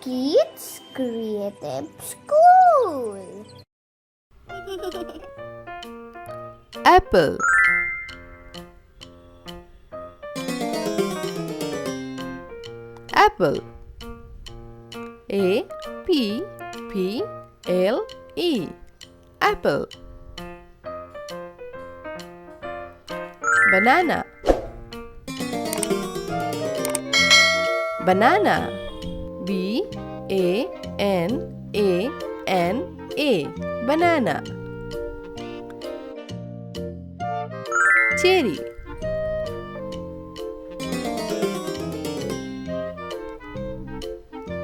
Kids Creative School. Apple. Apple. A P P L E. Apple. Banana. Banana. B A N A N A. Banana. Cherry.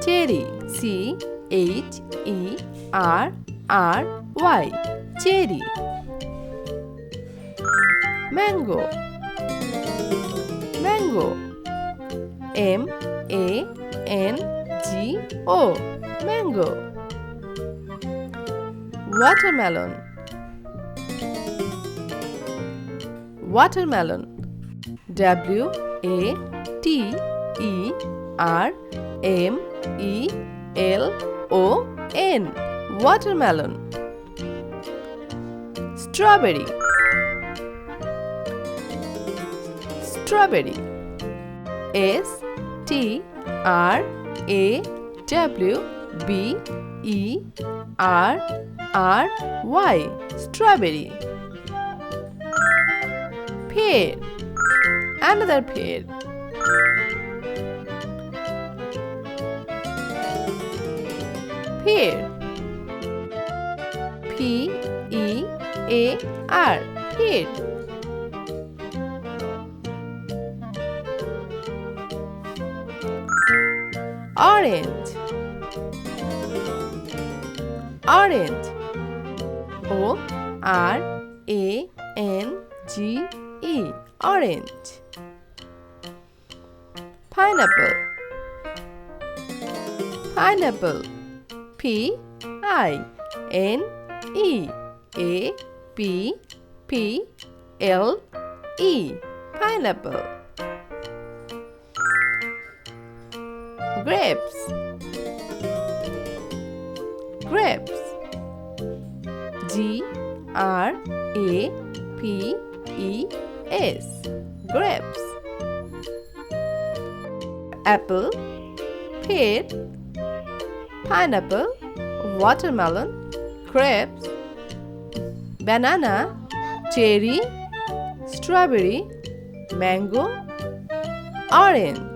Cherry. C H E R R Y. Cherry. Mango. Mango. M A N G O. Mango. Watermelon. Watermelon. W A T E R M E L O N. Watermelon. Strawberry. Strawberry. S T R A W B E R R Y. Strawberry. Pear. Another pear. Pear. P E A R. Pear. Orange. Orange. O R A N G E. Orange. Pineapple. Pineapple. P I N E A P P L E. Pineapple. Grapes. Grapes. G R A P E S. Grapes. Apple, pear, pineapple, watermelon, grapes, banana, cherry, strawberry, mango, orange.